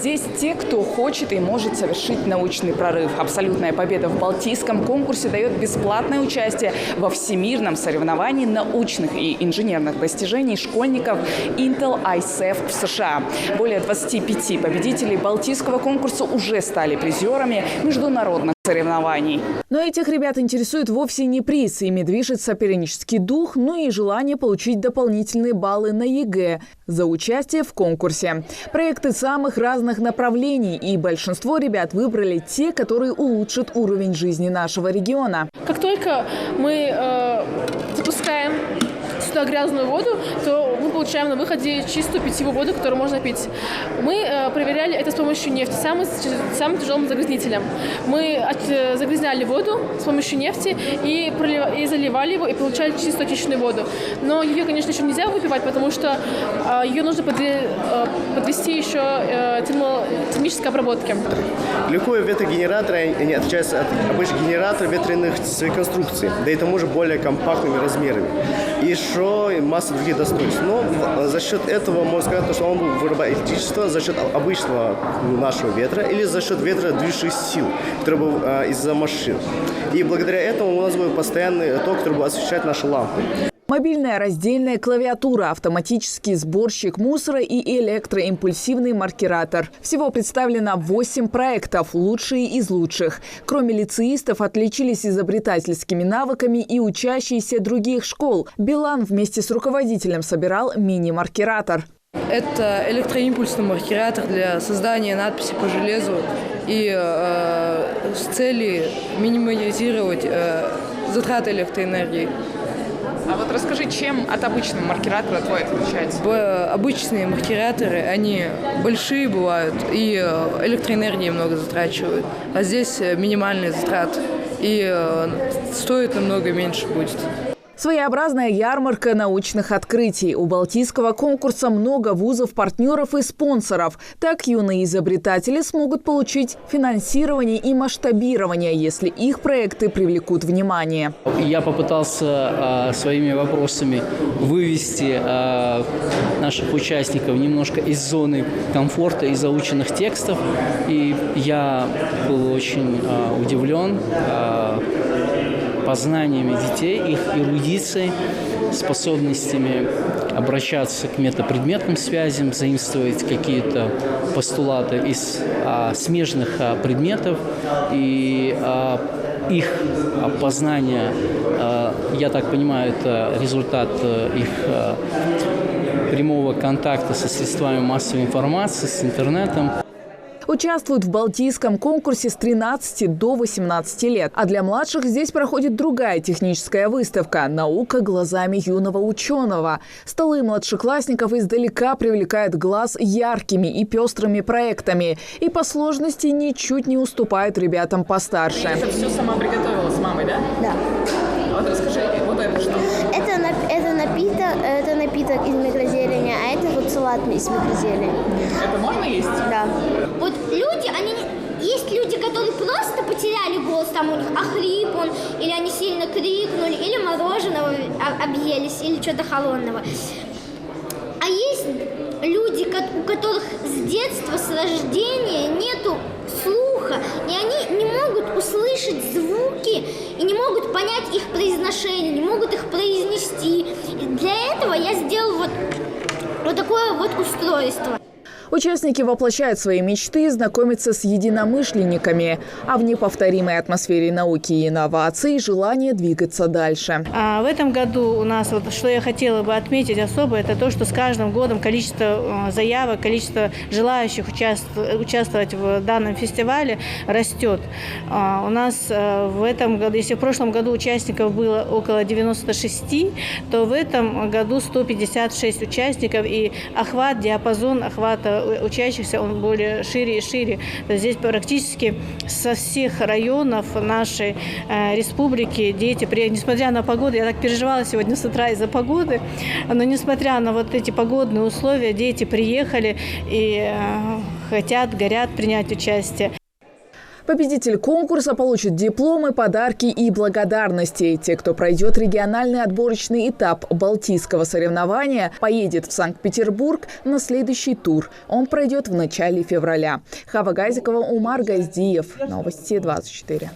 Здесь те, кто хочет и может совершить научный прорыв. Абсолютная победа в Балтийском конкурсе дает бесплатное участие во всемирном соревновании научных и инженерных достижений школьников Intel ISEF в США. Более 25 победителей Балтийского конкурса уже стали призерами международных соревнований. Но этих ребят интересует вовсе не приз. Ими движет сопернический дух, но и желание получить дополнительные баллы на ЕГЭ за участие в конкурсе. Проекты самых разных направлений, и большинство ребят выбрали те, которые улучшат уровень жизни нашего региона. Как только мы запускаем сюда грязную воду, то мы получаем на выходе чистую питьевую воду, которую можно пить. Мы проверяли это с помощью нефти, самым тяжелым загрязнителем. Мы загрязняли воду с помощью нефти и заливали его, и получали чистую очищенную воду. Но ее, конечно, еще нельзя выпивать, потому что ее нужно подвести еще термической обработке. Легкие ветрогенераторы не отличаются от обычных генераторов ветряных конструкций, да и тому же более компактными размерами. И еще масса других достоинств. Но за счет этого можно сказать, что он вырабатывает электричество за счет обычного нашего ветра или за счет ветра движущих сил, который был из-за машин. И благодаря этому у нас будет постоянный ток, который будет освещать наши лампы. Мобильная раздельная клавиатура, автоматический сборщик мусора и электроимпульсивный маркератор. Всего представлено 8 проектов, лучшие из лучших. Кроме лицеистов, отличились изобретательскими навыками и учащиеся других школ. Билан вместе с руководителем собирал мини-маркератор. Это электроимпульсный маркератор для создания надписи по железу и с целью минимизировать затраты электроэнергии. А вот расскажи, чем от обычного маркератора твой отличается? Обычные маркераторы, они большие бывают и электроэнергии много затрачивают. А здесь минимальный затрат и стоит намного меньше будет. Своеобразная ярмарка научных открытий. У Балтийского конкурса много вузов, партнеров и спонсоров. Так юные изобретатели смогут получить финансирование и масштабирование, если их проекты привлекут внимание. Я попытался своими вопросами вывести наших участников немножко из зоны комфорта и заученных текстов. И я был очень удивлен познаниями детей, их эрудицией, способностями обращаться к метапредметным связям, заимствовать какие-то постулаты из смежных предметов. И их познание, я так понимаю, это результат их прямого контакта со средствами массовой информации, с интернетом. Участвуют в Балтийском конкурсе с 13 до 18 лет. А для младших здесь проходит другая техническая выставка «Наука глазами юного ученого». Столы младшеклассников издалека привлекают глаз яркими и пестрыми проектами. И по сложности ничуть не уступают ребятам постарше. Ты это все сама приготовила с мамой, да? Да. Вот расскажи, вот это что? Это напиток из микрозелени, а это вот салат из микрозелени. Это можно есть? Да. Вот есть люди, которые просто потеряли голос, там у них охрип он, или они сильно крикнули, или мороженого объелись, или что-то холодного. А есть люди, у которых с детства, с рождения нету слуха, и они не могут услышать звуки и не могут понять их произношение, не могут их произнести. И для этого я сделала вот такое вот устройство. Участники воплощают свои мечты, знакомятся с единомышленниками. А в неповторимой атмосфере науки и инноваций желание двигаться дальше. В этом году у нас, что я хотела бы отметить особо, это то, что с каждым годом количество заявок, количество желающих участвовать в данном фестивале растет. У нас в этом году, если в прошлом году участников было около 96, то в этом году 156 участников, и диапазон охвата учащихся, он более шире и шире. Здесь практически со всех районов нашей республики дети приехали. Несмотря на погоду, я так переживала сегодня с утра из-за погоды, но несмотря на вот эти погодные условия, дети приехали и хотят, горят принять участие. Победитель конкурса получит дипломы, подарки и благодарности. Те, кто пройдет региональный отборочный этап Балтийского соревнования, поедет в Санкт-Петербург на следующий тур. Он пройдет в начале февраля. Хава Газикова, Умар Газдиев. Новости 24.